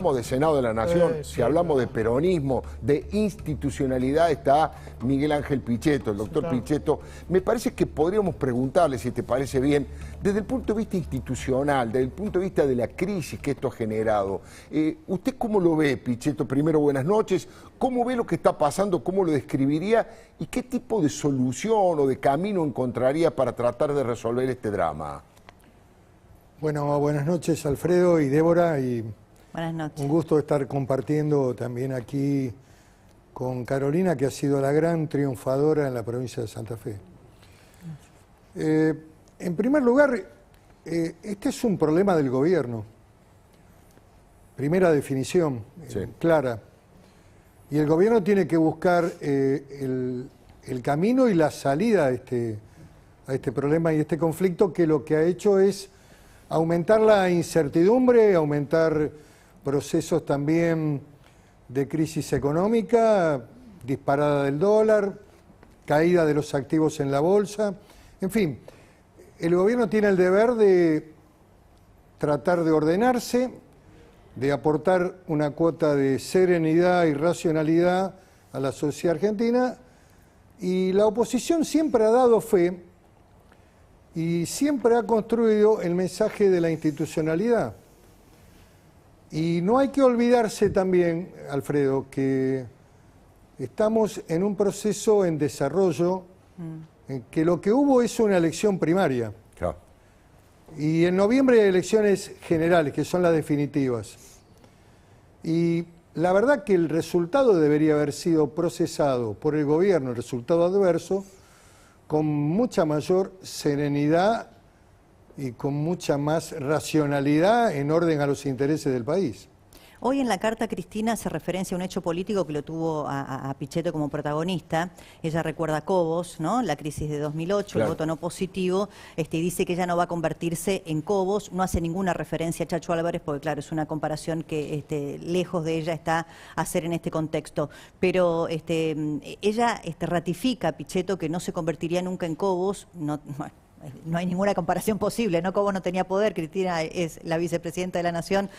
de Senado de la Nación, si hablamos de peronismo, de institucionalidad, está Miguel Ángel Pichetto, el doctor Pichetto. Me parece que podríamos preguntarle, si te parece bien, desde el punto de vista institucional, desde el punto de vista de la crisis que esto ha generado, ¿usted cómo lo ve, Pichetto? Primero, buenas noches. ¿Cómo ve lo que está pasando? ¿Cómo lo describiría? ¿Y qué tipo de solución o de camino encontraría para tratar de resolver este drama? Bueno, buenas noches, Alfredo y Débora, y buenas noches. Un gusto estar compartiendo también aquí con Carolina, que ha sido la gran triunfadora en la provincia de Santa Fe. En primer lugar, este es un problema del gobierno. Primera definición, clara. Y el gobierno tiene que buscar el camino y la salida a este problema y este conflicto, que lo que ha hecho es aumentar la incertidumbre, aumentar procesos también de crisis económica, disparada del dólar, caída de los activos en la bolsa. En fin, el gobierno tiene el deber de tratar de ordenarse, de aportar una cuota de serenidad y racionalidad a la sociedad argentina, y la oposición siempre ha dado fe y siempre ha construido el mensaje de la institucionalidad. Y no hay que olvidarse también, Alfredo, que estamos en un proceso en desarrollo, en que lo que hubo es una elección primaria. Claro. Y en noviembre hay elecciones generales, que son las definitivas. Y la verdad que el resultado debería haber sido procesado por el gobierno, el resultado adverso, con mucha mayor serenidad y con mucha más racionalidad en orden a los intereses del país. Hoy en la carta, Cristina hace referencia a un hecho político que lo tuvo a Pichetto como protagonista. Ella recuerda a Cobos, ¿no? La crisis de 2008, claro. El voto no positivo, dice que ella no va a convertirse en Cobos, no hace ninguna referencia a Chacho Álvarez, porque claro, es una comparación que lejos de ella está hacer en este contexto. Pero ella ratifica a Pichetto que no se convertiría nunca en Cobos, no hay ninguna comparación posible, ¿no? Cobos no tenía poder, Cristina es la vicepresidenta de la Nación,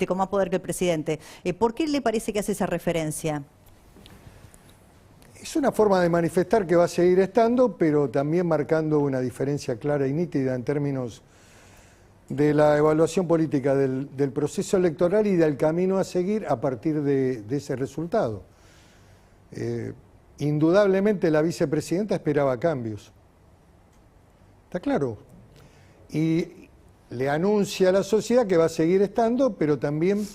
con más poder que el presidente. ¿Por qué le parece que hace esa referencia? Es una forma de manifestar que va a seguir estando, pero también marcando una diferencia clara y nítida en términos de la evaluación política del proceso electoral y del camino a seguir a partir de ese resultado. Indudablemente la vicepresidenta esperaba cambios. Está claro. Y le anuncia a la sociedad que va a seguir estando, pero también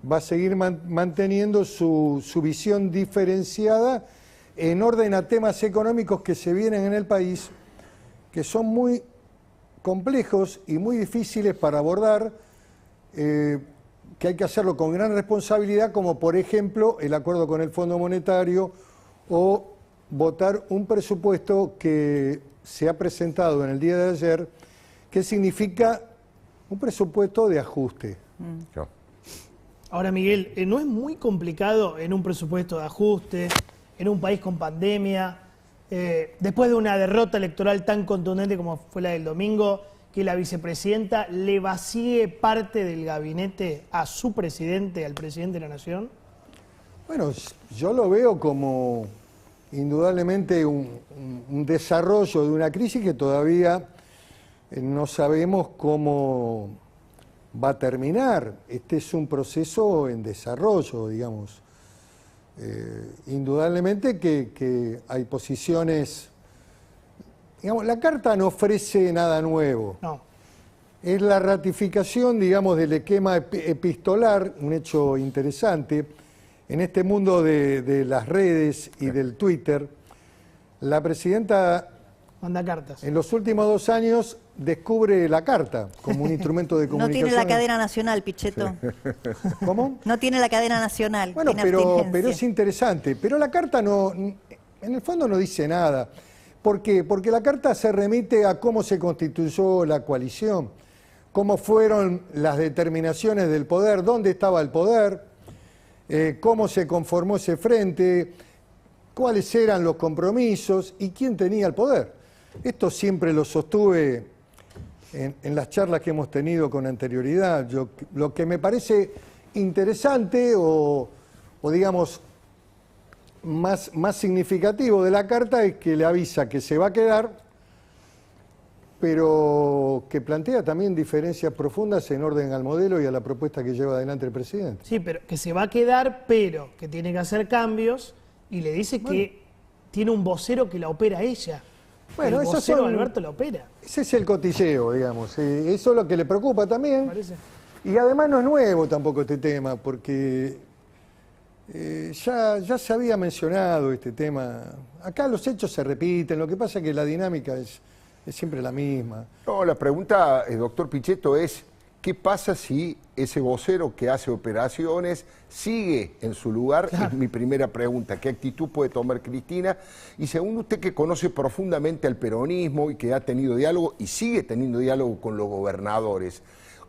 va a seguir manteniendo su visión diferenciada en orden a temas económicos que se vienen en el país, que son muy complejos y muy difíciles para abordar, que hay que hacerlo con gran responsabilidad, como por ejemplo el acuerdo con el Fondo Monetario o votar un presupuesto que se ha presentado en el día de ayer, que significa un presupuesto de ajuste. Ahora, Miguel, ¿no es muy complicado en un presupuesto de ajuste, en un país con pandemia, después de una derrota electoral tan contundente como fue la del domingo, que la vicepresidenta le vacíe parte del gabinete a su presidente, al presidente de la Nación? Bueno, yo lo veo como indudablemente un desarrollo de una crisis que todavía no sabemos cómo va a terminar. Este es un proceso en desarrollo, digamos. Indudablemente que hay posiciones. Digamos, la carta no ofrece nada nuevo. No. Es la ratificación, digamos, del esquema epistolar, un hecho interesante. En este mundo de las redes y del Twitter, la presidenta manda cartas. En los últimos 2 años descubre la carta como un instrumento de comunicación. No tiene la cadena nacional, Pichetto. Sí. ¿Cómo? No tiene la cadena nacional. Bueno, pero es interesante. Pero la carta no, en el fondo no dice nada. ¿Por qué? Porque la carta se remite a cómo se constituyó la coalición, cómo fueron las determinaciones del poder, dónde estaba el poder, cómo se conformó ese frente, cuáles eran los compromisos y quién tenía el poder. Esto siempre lo sostuve en las charlas que hemos tenido con anterioridad. Lo que me parece interesante o digamos, más significativo de la carta es que le avisa que se va a quedar, pero que plantea también diferencias profundas en orden al modelo y a la propuesta que lleva adelante el presidente. Sí, pero que se va a quedar, pero que tiene que hacer cambios, y le dice que tiene un vocero que la opera ella. Bueno, el esos vocero son, Alberto la opera. ese es el cotilleo, digamos. Eso es lo que le preocupa también. Parece. Y además no es nuevo tampoco este tema, porque ya se había mencionado este tema. Acá los hechos se repiten, lo que pasa es que la dinámica es siempre la misma. No, la pregunta, doctor Pichetto, es ¿qué pasa si ese vocero que hace operaciones sigue en su lugar? Claro. Es mi primera pregunta. ¿Qué actitud puede tomar Cristina? Y segundo, usted que conoce profundamente al peronismo y que ha tenido diálogo y sigue teniendo diálogo con los gobernadores,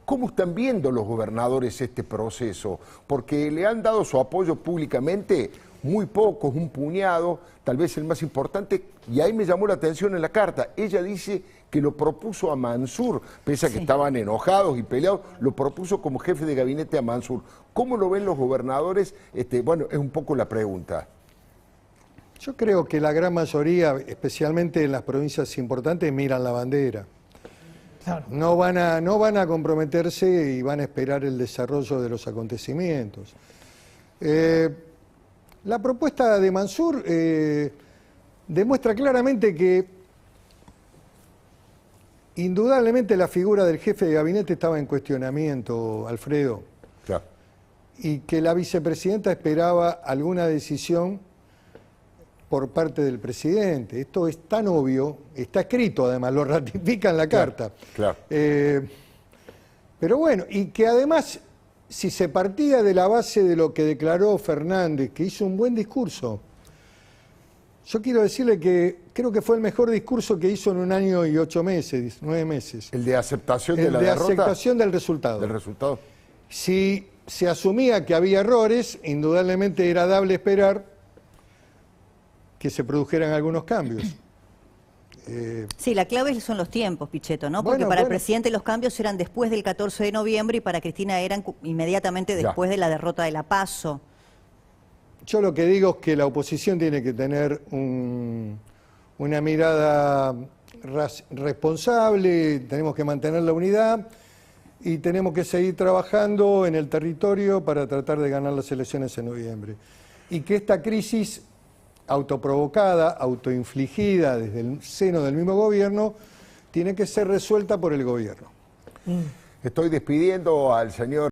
¿cómo están viendo los gobernadores este proceso? Porque le han dado su apoyo públicamente muy pocos, un puñado, tal vez el más importante, y ahí me llamó la atención en la carta. Ella dice que lo propuso a Mansur, pese a que estaban enojados y peleados, lo propuso como jefe de gabinete a Mansur. ¿Cómo lo ven los gobernadores? Bueno, es un poco la pregunta. Yo creo que la gran mayoría, especialmente en las provincias importantes, miran la bandera. Claro. No van a comprometerse y van a esperar el desarrollo de los acontecimientos. La propuesta de Mansur demuestra claramente que indudablemente la figura del jefe de gabinete estaba en cuestionamiento, Alfredo. Claro. Y que la vicepresidenta esperaba alguna decisión por parte del presidente. Esto es tan obvio, está escrito además, lo ratifica en la carta. Claro. Pero bueno, y que además, si se partía de la base de lo que declaró Fernández, que hizo un buen discurso, yo quiero decirle que creo que fue el mejor discurso que hizo en 1 año y 8 meses, 9 meses. ¿El de aceptación de la derrota? El de aceptación del resultado. ¿Del resultado? Si se asumía que había errores, indudablemente era dable esperar que se produjeran algunos cambios. Sí, la clave son los tiempos, Pichetto, ¿no? Porque para el presidente los cambios eran después del 14 de noviembre y para Cristina eran inmediatamente después de la derrota de la PASO. Yo lo que digo es que la oposición tiene que tener una mirada responsable, tenemos que mantener la unidad y tenemos que seguir trabajando en el territorio para tratar de ganar las elecciones en noviembre. Y que esta crisis autoprovocada, autoinfligida desde el seno del mismo gobierno, tiene que ser resuelta por el gobierno. Estoy despidiendo al señor